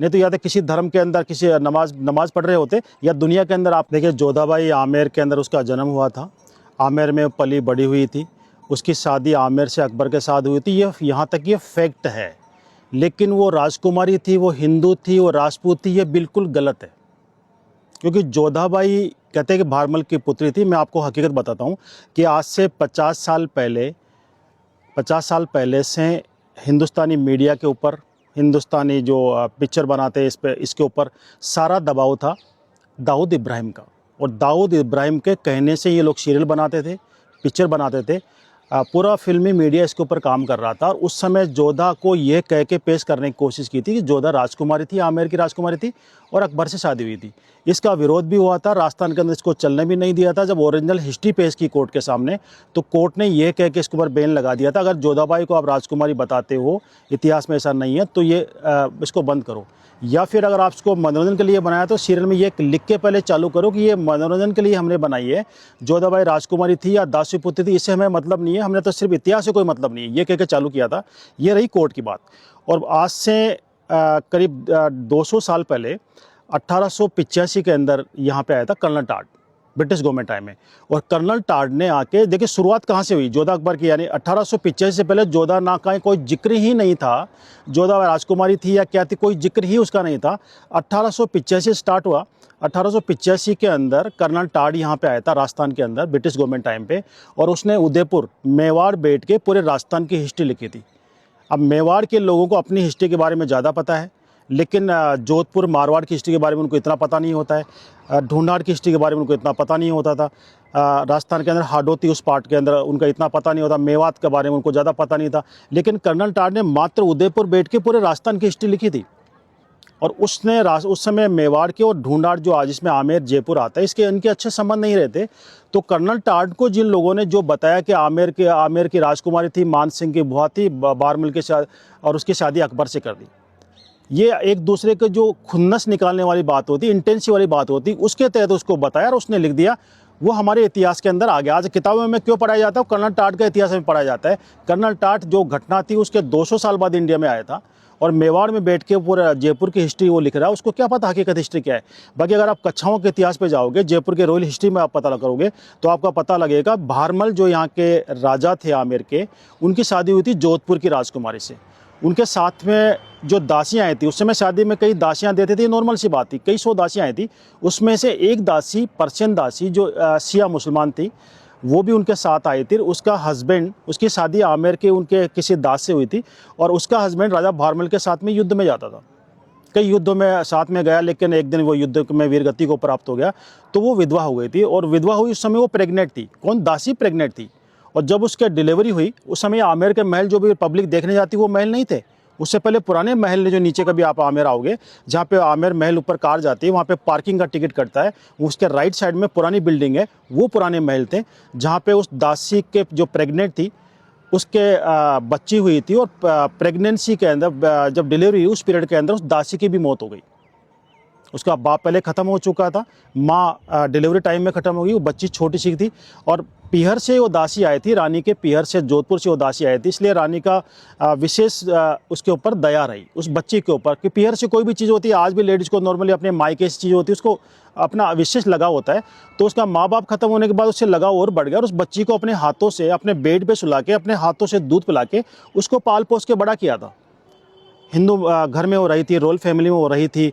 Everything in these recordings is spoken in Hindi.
नहीं तो या तो किसी धर्म के अंदर किसी नमाज पढ़ रहे होते, या दुनिया के अंदर। आप देखिए जोधाबाई आमेर के अंदर उसका जन्म हुआ था, आमेर में पली बड़ी हुई थी, उसकी शादी आमेर से अकबर के साथ हुई थी। ये यहाँ तक ये फैक्ट है। लेकिन वो राजकुमारी थी, वो हिंदू थी, वो राजपूत थी, ये बिल्कुल गलत है। क्योंकि जोधाबाई कहते हैं कि भारमल की पुत्री थी। मैं आपको हकीकत बताता हूँ कि आज से 50 साल पहले से हिंदुस्तानी मीडिया के ऊपर, हिंदुस्तानी जो पिक्चर बनाते हैं इसके ऊपर सारा दबाव था दाऊद इब्राहिम का। और दाऊद इब्राहिम के कहने से ये लोग सीरियल बनाते थे, पिक्चर बनाते थे। पूरा फिल्मी मीडिया इसके ऊपर काम कर रहा था। और उस समय जोधा को ये कह के पेश करने की कोशिश की थी कि जोधा राजकुमारी थी, आमेर की राजकुमारी थी और अकबर से शादी हुई थी। इसका विरोध भी हुआ था, राजस्थान के अंदर इसको चलने भी नहीं दिया था। जब ओरिजिनल हिस्ट्री पेश की कोर्ट के सामने, तो कोर्ट ने ये कह के इसके ऊपर बैन लगा दिया था, अगर जोधाबाई को आप राजकुमारी बताते हो, इतिहास में ऐसा नहीं है, तो ये इसको बंद करो। या फिर अगर आप इसको मनोरंजन के लिए बनाया तो सीरियल में ये लिख के पहले चालू करो कि ये मनोरंजन के लिए हमने बनाई है, जोधाबाई राजकुमारी थी या दासी पुत्री थी, इससे हमें मतलब नहीं है, हमने तो सिर्फ इतिहास से कोई मतलब नहीं है, ये कह के चालू किया था। ये रही कोर्ट की बात। और आज से करीब 200 साल पहले 1885 के अंदर यहाँ पे आया था colonel Tod, British government time में। और कर्नल टाड ने आके, देखिए शुरुआत कहाँ से हुई जोधा अकबर की, यानी 1885 से पहले जोधा ना का कोई जिक्र ही नहीं था। जोधा राजकुमारी थी या क्या थी, कोई जिक्र ही उसका नहीं था। 1885 स्टार्ट हुआ। 1885 के अंदर कर्नल टाड यहाँ पे आया था राजस्थान के अंदर, ब्रिटिश गवर्नमेंट टाइम पे। और उसने उदयपुर मेवाड़ बैठ के पूरे राजस्थान की हिस्ट्री लिखी थी। अब मेवाड़ के लोगों को अपनी हिस्ट्री के बारे में ज़्यादा पता है, लेकिन जोधपुर मारवाड़ की हिस्ट्री के बारे में उनको इतना पता नहीं होता है। ढूंढाड़ की हिस्ट्री के बारे में उनको इतना पता नहीं होता था। राजस्थान के अंदर हाडोती उस पार्ट के अंदर उनका इतना पता नहीं होता। मेवात के बारे में उनको ज़्यादा पता नहीं था। लेकिन कर्नल टाड ने मात्र उदयपुर बैठ के पूरे राजस्थान की हिस्ट्री लिखी थी। और उसने उस समय मेवाड़ के और ढूंढाड़ जो आज इसमें आमेर जयपुर आता है, इसके इनके अच्छे संबंध नहीं रहते। तो कर्नल टाड को जिन लोगों ने जो बताया कि आमेर की राजकुमारी थी, मान सिंह की बुआ थी, बारमल के साथ, और उसकी शादी अकबर से कर दी, ये एक दूसरे के जो खुन्नस निकालने वाली बात होती, इंटेंसी वाली बात होती, उसके तहत उसको बताया और उसने लिख दिया। वो हमारे इतिहास के अंदर आ गया। आज किताबों में क्यों पढ़ाया जाता है, कर्नल टाड का इतिहास में पढ़ाया जाता है। कर्नल टाड जो घटना थी उसके 200 साल बाद इंडिया में आया था, और मेवाड़ में बैठ के पूरा जयपुर की हिस्ट्री वो लिख रहा है। उसको क्या पता हकीकत हिस्ट्री क्या है। बाकी अगर आप कच्छाओं के इतिहास पे जाओगे, जयपुर के रॉयल हिस्ट्री में आप पता करोगे, तो आपका पता लगेगा भारमल जो यहाँ के राजा थे आमेर के, उनकी शादी हुई थी जोधपुर की राजकुमारी से। उनके साथ में जो दासियाँ आई थी, उस समय शादी में कई दासियाँ देते थे, नॉर्मल सी बात थी, कई 100 दासियाँ आई थी। उसमें से एक दासी, पर्शियन दासी, जो शिया मुसलमान थी, वो भी उनके साथ आई थी। उसका हस्बैंड, उसकी शादी आमेर के उनके किसी दास से हुई थी, और उसका हस्बैंड राजा भारमल के साथ में युद्ध में जाता था, कई युद्धों में साथ में गया, लेकिन एक दिन वो युद्ध में वीरगति को प्राप्त हो गया, तो वो विधवा हो गई थी। और विधवा हुई उस समय वो प्रेग्नेंट थी। कौन? दासी प्रेग्नेंट थी। और जब उसके डिलीवरी हुई, उस समय आमेर के महल जो भी पब्लिक देखने जाती, वो महल नहीं थे। उससे पहले पुराने महल ने, जो नीचे कभी आप आमेर आओगे, जहाँ पे आमेर महल ऊपर कार जाती है, वहाँ पे पार्किंग का टिकट कटता है, उसके राइट साइड में पुरानी बिल्डिंग है, वो पुराने महल थे, जहाँ पे उस दासी के जो प्रेग्नेंट थी, उसके बच्ची हुई थी। और प्रेगनेंसी के अंदर, जब डिलीवरी हुई, उस पीरियड के अंदर उस दासी की भी मौत हो गई। उसका बाप पहले ख़त्म हो चुका था, माँ डिलीवरी टाइम में ख़त्म हो गई, वो बच्ची छोटी सी थी। और पीहर से वो दासी आई थी, रानी के पीहर से, जोधपुर से वो दासी आई थी, इसलिए रानी का विशेष उसके ऊपर दया रही, उस बच्ची के ऊपर। कि पीहर से कोई भी चीज़ होती है, आज भी लेडीज़ को नॉर्मली अपने मायके से चीज़ होती है, उसको अपना विशेष लगाव होता है। तो उसका माँ बाप खत्म होने के बाद उससे लगाव और बढ़ गया, और उस बच्ची को अपने हाथों से, अपने बेड पे सुला के, अपने हाथों से दूध पिला के उसको पाल पोस के बड़ा किया था। हिंदू घर में वो रही थी, रॉयल फैमिली में वो रही थी,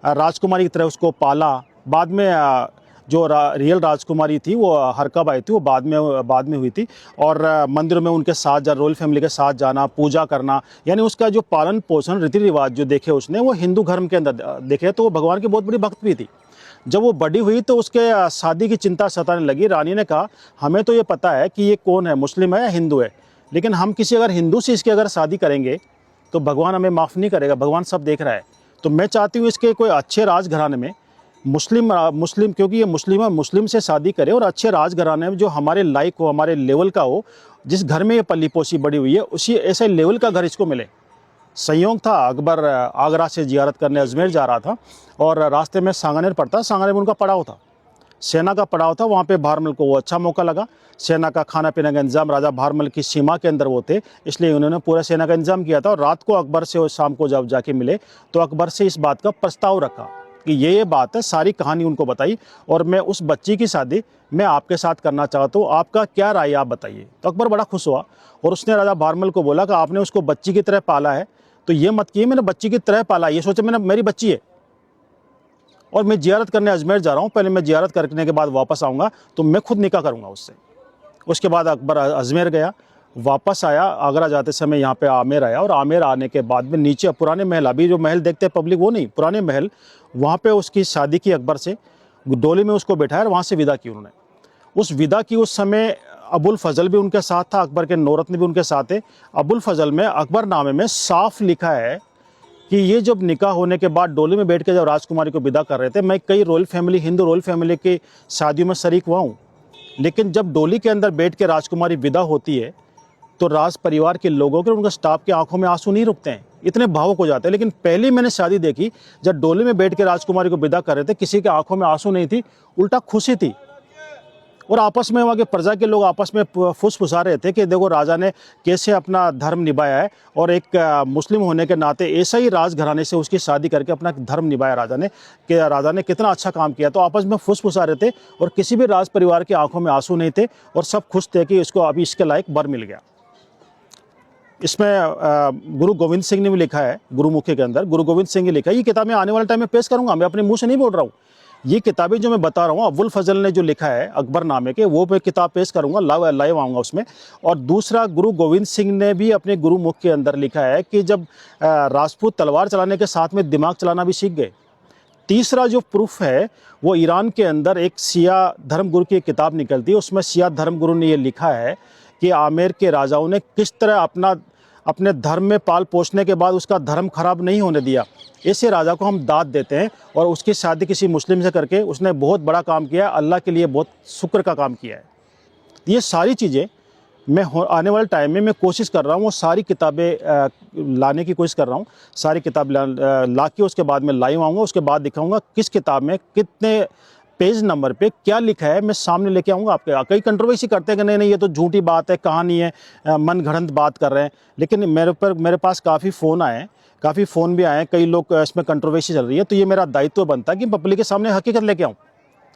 राजकुमारी की तरह उसको पाला। बाद में जो रियल राजकुमारी थी, वो हरकब थी, वो बाद में हुई थी। और मंदिरों में उनके साथ रॉयल फैमिली के साथ जाना, पूजा करना, यानी उसका जो पालन पोषण, रीति रिवाज जो देखे उसने, वो हिंदू धर्म के अंदर देखे। तो वो भगवान की बहुत बड़ी भक्त भी थी। जब वो बड़ी हुई तो उसके शादी की चिंता सताने लगी। रानी ने कहा, हमें तो ये पता है कि ये कौन है, मुस्लिम है या हिंदू है, लेकिन हम किसी अगर हिंदू से इसकी अगर शादी करेंगे तो भगवान हमें माफ़ नहीं करेगा, भगवान सब देख रहा है। तो मैं चाहती हूँ इसके कोई अच्छे राजघराने में, मुस्लिम क्योंकि ये मुस्लिम है, मुस्लिम से शादी करे, और अच्छे राजघराने में जो हमारे लायक हो, हमारे लेवल का हो, जिस घर में ये पली पोसी बड़ी हुई है, उसी ऐसे लेवल का घर इसको मिले। संयोग था, अकबर आगरा से जियारत करने अजमेर जा रहा था, और रास्ते में सांगानेर पड़ता, सांगानेर में उनका पड़ाव था। सेना का पड़ाव था, वहाँ पे भारमल को वो अच्छा मौका लगा। सेना का खाना पीने का इंतजाम राजा भारमल की सीमा के अंदर वो थे, इसलिए उन्होंने पूरा सेना का इंतजाम किया था। और रात को अकबर से और शाम को जब जाके मिले तो अकबर से इस बात का प्रस्ताव रखा कि ये बात है, सारी कहानी उनको बताई और मैं उस बच्ची की शादी मैं आपके साथ करना चाहता हूँ, आपका क्या राय आप बताइए। तो अकबर बड़ा खुश हुआ और उसने राजा भारमल को बोला कि आपने उसको बच्ची की तरह पाला है, तो ये मत किए मैंने बच्ची की तरह पाला, ये सोचे मैंने मेरी बच्ची है और मैं जियारत करने अजमेर जा रहा हूँ, पहले मैं जियारत करने के बाद वापस आऊँगा तो मैं खुद निकाह करूँगा उससे। उसके बाद अकबर अजमेर गया, वापस आया, आगरा जाते समय यहाँ पे आमेर आया और आमेर आने के बाद में नीचे पुराने महल, अभी जो महल देखते हैं पब्लिक वो नहीं, पुराने महल, वहाँ पे उसकी शादी की अकबर से, डोली में उसको बैठाया और वहाँ से विदा की उन्होंने। उस विदा की उस समय अबुल फजल भी उनके साथ था, अकबर के नौरत्न भी उनके साथ थे। अबुल फजल में अकबरनामे में साफ लिखा है कि ये जब निकाह होने के बाद डोली में बैठ के जब राजकुमारी को विदा कर रहे थे, मैं कई royal family, Hindu royal family की शादियों में शरीक हुआ हूँ, लेकिन जब डोली के अंदर बैठ के राजकुमारी विदा होती है तो राज परिवार के लोगों के, उनका स्टाफ के आंखों में आंसू नहीं रुकते हैं, इतने भावुक हो जाते हैं। लेकिन पहली मैंने शादी देखी जब डोली में बैठ के राजकुमारी को विदा कर रहे थे, किसी के आंखों में आंसू नहीं थी, उल्टा खुशी थी। और आपस में वहाँ के प्रजा के लोग आपस में फुसफुसा रहे थे कि देखो राजा ने कैसे अपना धर्म निभाया है और एक मुस्लिम होने के नाते ऐसा ही राजघराने से उसकी शादी करके अपना धर्म निभाया राजा ने, कि राजा ने कितना अच्छा काम किया। तो आपस में फुसफुसा रहे थे और किसी भी राज परिवार की आंखों में आंसू नहीं थे और सब खुश थे कि इसको अभी इसके लायक वर मिल गया। इसमें गुरु गोविंद सिंह ने भी लिखा है, गुरुमुखी के अंदर गुरु गोविंद सिंह ने लिखा है। ये किताब मैं आने वाले टाइम में पेश करूंगा, मैं अपने मुंह से नहीं बोल रहा हूँ। ये किताबें जो मैं बता रहा हूँ अबुल फजल ने जो लिखा है अकबरनामे के, वो मैं किताब पेश करूंगा, लाइव आऊँगा उसमें। और दूसरा गुरु गोविंद सिंह ने भी अपने गुरुमुख के अंदर लिखा है कि जब राजपूत तलवार चलाने के साथ में दिमाग चलाना भी सीख गए। तीसरा जो प्रूफ है वो ईरान के अंदर एक शिया धर्मगुरु की किताब निकलती है, उसमें शिया धर्मगुरु ने ये लिखा है कि आमेर के राजाओं ने किस तरह अपने धर्म में पाल पोसने के बाद उसका धर्म खराब नहीं होने दिया। ऐसे राजा को हम दाद देते हैं और उसकी शादी किसी मुस्लिम से करके उसने बहुत बड़ा काम किया, अल्लाह के लिए बहुत शुक्र का काम किया है। ये सारी चीज़ें मैं आने वाले टाइम में मैं कोशिश कर रहा हूँ, वो सारी किताबें लाने की कोशिश कर रहा हूँ। सारी किताब ला के उसके बाद में लाइव आऊँगा, उसके बाद दिखाऊँगा किस किताब में कितने पेज नंबर पे क्या लिखा है, मैं सामने लेके आऊँगा आपके। कई कंट्रोवर्सी करते हैं कि नहीं ये तो झूठी बात है, कहानी है, मन गढ़ंत बात कर रहे हैं, लेकिन मेरे पास काफ़ी फ़ोन आए हैं, काफ़ी फ़ोन भी आए हैं, कई लोग इसमें कंट्रोवर्सी चल रही है, तो ये मेरा दायित्व बनता है कि पब्लिक के सामने हकीकत लेके आऊँ।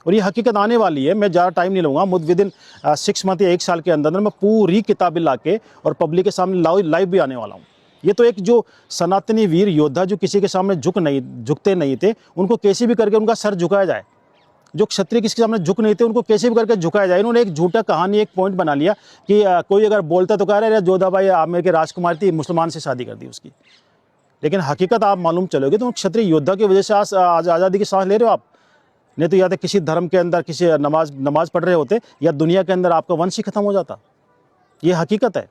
और ये हकीकत आने वाली है, मैं ज़्यादा टाइम नहीं लूँगा, विद इन 6 मंथ या 1 साल के अंदर मैं पूरी किताबें ला के और पब्लिक के सामने लाइव भी आने वाला हूँ। ये तो एक जो सनातनी वीर योद्धा जो किसी के सामने झुकते नहीं थे, उनको कैसे भी करके उनका सर झुकाया जाए। जो क्षत्रिय किसी के सामने झुक नहीं थे, उनको कैसे भी करके झुकाया जाए। इन्होंने एक झूठा कहानी, एक पॉइंट बना लिया कि कोई अगर बोलता तो कह रहा है जोधाबाई आमेर के राजकुमारी थी, मुसलमान से शादी कर दी उसकी। लेकिन हकीकत आप मालूम चलोगे तो क्षत्रिय योद्धा की वजह से आज आज़ादी की सांस ले रहे हो आप। नहीं तो या तो किसी धर्म के अंदर किसी नमाज पढ़ रहे होते या दुनिया के अंदर आपका वंश ही खत्म हो जाता। ये हकीकत है।